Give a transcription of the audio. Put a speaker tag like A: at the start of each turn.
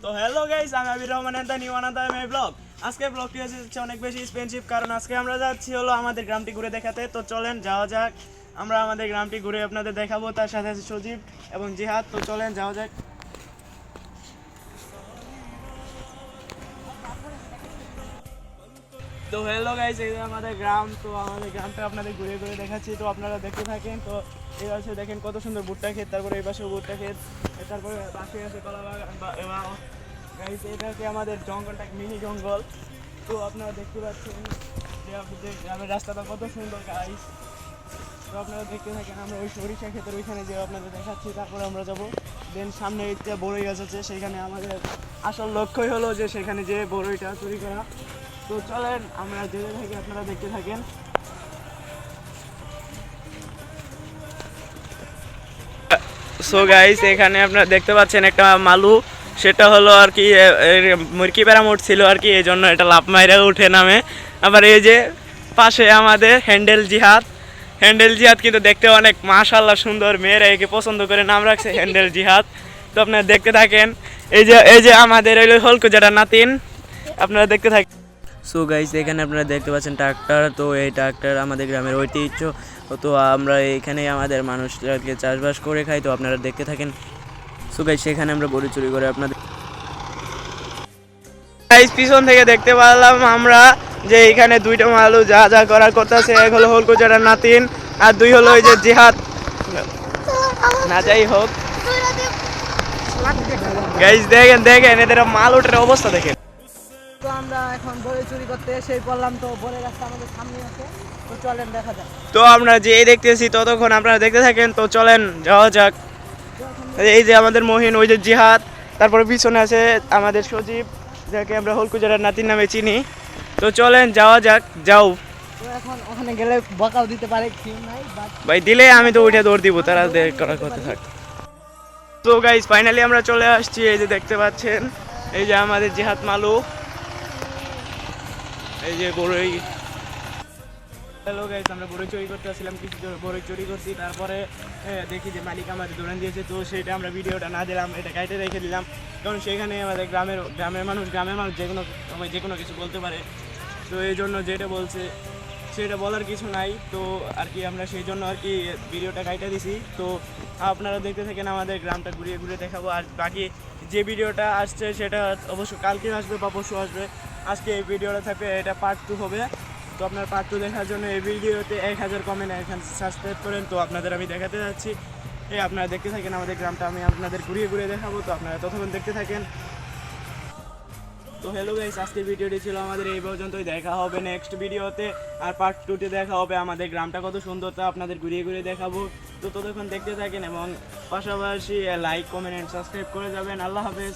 A: তো hello guys, আমি Abir Rahman and new another my blog. আজকে ব্লগটি হচ্ছে অনেক বেশি এক্সপেন্সিভ, কারণ আজকে আমরা যাচ্ছি হলো আমাদের গ্রামটি ঘুরে দেখাতে। তো চলেন যাওয়া যাক, আমরা আমাদের গ্রামটি ঘুরে আপনাদের দেখাবো। তার সাথে আছে সজীব এবং জিহাদ। তো চলেন যাওয়া যাক। তো হ্যালো গাইস, এই যে আমাদের গ্রাম। তো আমাদের গ্রামটা আপনাদের ঘুরে ঘুরে দেখাচ্ছি, তো আপনারা দেখতে থাকেন। তো এই পাশে দেখেন কত সুন্দর ভুট্টা ক্ষেত, তারপরে এই পাশে ভুট্টা ক্ষেত, তারপরে পাশে আছে কলা বাগান। গাইস এটা হচ্ছে আমাদের জঙ্গলটা, মিনি জঙ্গল। তো আপনারা দেখতে পাচ্ছেন যে আপনাদের গ্রামের রাস্তাটা কত সুন্দর গাইস। তো আপনারা দেখতে থাকেন, আমরা ওই সরিষা ক্ষেতের ওইখানে যে আপনাদের দেখাচ্ছি, তারপরে আমরা যাবো। দেন সামনে একটা বড়ই গাছ আছে, সেখানে আমাদের আসল লক্ষ্যই হলো যে সেখানে যে বড়ইটা চুরি করা। তো চলেন আমরা যেতে থাকি, আপনারা দেখতে থাকেন। সো গাইস, এখানে আপনারা দেখতে পাচ্ছেন একটা মালু, সেটা হলো আর কি মুরগি প্যারা মোট ছিল আর কি, এই জন্য এটা লাফ মাইরা উঠে নামে। আবার এই যে পাশে আমাদের হ্যান্ডেল জিহাদ কিন্তু দেখতে অনেক মাশাআল্লাহ সুন্দর, মেয়েরা একে পছন্দ করে নাম রাখছে হ্যান্ডেল জিহাদ। তো আপনারা দেখতে থাকেন। এই যে আমাদের হলকু যেটা নাতিন, আপনারা দেখতে থাকেন। সো গাইস, এখানে আপনারা দেখতে পাচ্ছেন ট্রাক্টর। তো এই ট্রাক্টর আমাদের গ্রামের ঐতিহ্য। তো আমরা এখানে আমাদের মানুষদেরকে চাষবাস করে খাই। তো আপনারা দেখতে থাকেন। সো গাইস, সেখানে আমরা বড়ি চুরি করে আপনাদের গাইস পিছন থেকে দেখতে পারলাম আমরা যে এখানে দুইটা মালু যা যা করার করতেছে। এক হলো হলকুচারা নাতিন, আর দুই হলো ওই যে জিহাদ। না যাই হোক গাইস, দেখেন এদের মাল ওঠার অবস্থা দেখেন।
B: তো আমরা এখন বড়ি চুরি করতে এসে পড়লাম। তো বড়ি গাছটা আমাদের সামনে আছে, তো চলেন দেখা যাক।
A: তো আমরা যে দেখতেছি ততক্ষণ আপনারা দেখতে থাকেন। তো চলেন যাওয়া যাক। এই যে আমাদের মহিন, ওই যে জিহাদ, তারপরে পিছনে আছে আমাদের সজীব, যাকে আমরা হলকুজারার নাতির নামে চিনি। তো চলেন যাওয়া যাক, যাও
B: তো এখন ওখানে গেলে বকাও দিতে পারে, কেউ নাই, বাট
A: ভাই, দিলে আমি তো উঠে দৌড় দিব, তারা করার কথা থাক। তো গাইস ফাইনালি আমরা চলে আসছি। এই যে দেখতে পাচ্ছেন, এই যে আমাদের জিহাদ মালু, এই যে বড়ই। হ্যালো গাইস, আমরা বড়ই চুরি করতে আসছিলাম, কিছু বড়ই চুরি করছি। তারপরে দেখি যে মালিক আমাদের দৌড়ান দিয়েছে। তো সেটা আমরা ভিডিওটা না দিলাম, এটা কাইটে রেখে দিলাম, কারণ সেখানে আমাদের গ্রামের মানুষ যে কোনো সময় যে কোনো কিছু বলতে পারে। তো এই জন্য যেটা বলছে সেটা বলার কিছু নাই। তো আর কি আমরা সেই জন্য আর কি ভিডিওটা কাইটে দিছি। তো আপনারা দেখতে থাকেন, আমাদের গ্রামটা ঘুরিয়ে ঘুরিয়ে দেখাবো। আর বাকি যে ভিডিওটা আসছে সেটা অবশ্য কালকে আসবে বা পরশু আসবে। আজকে এই ভিডিওটা থাকবে, এটা পার্ট 2 হবে। তো আপনার পার্ট 2 দেখার জন্য এই ভিডিওতে 1000 কমেন্ট, এখানে সাবস্ক্রাইব করেন। তো আপনাদের আমি দেখাতে যাচ্ছি, আপনারা দেখতে থাকেন আমাদের গ্রামটা, আমি আপনাদের ঘুরিয়ে ঘুরিয়ে দেখাবো। তো আপনারা ততক্ষণ দেখতে থাকেন। তো হ্যালো গাইস, আজকের ভিডিওটি ছিল আমাদের এই পর্যন্তই। দেখা হবে নেক্সট ভিডিওতে, আর পার্ট 2তে দেখা হবে আমাদের গ্রামটা কত সুন্দর, তা আপনাদের ঘুরিয়ে ঘুরিয়ে দেখাবো। তো ততক্ষণ দেখতে থাকেন এবং পাশাপাশি লাইক, কমেন্ট, সাবস্ক্রাইব করে যাবেন। আল্লাহ হাফেজ।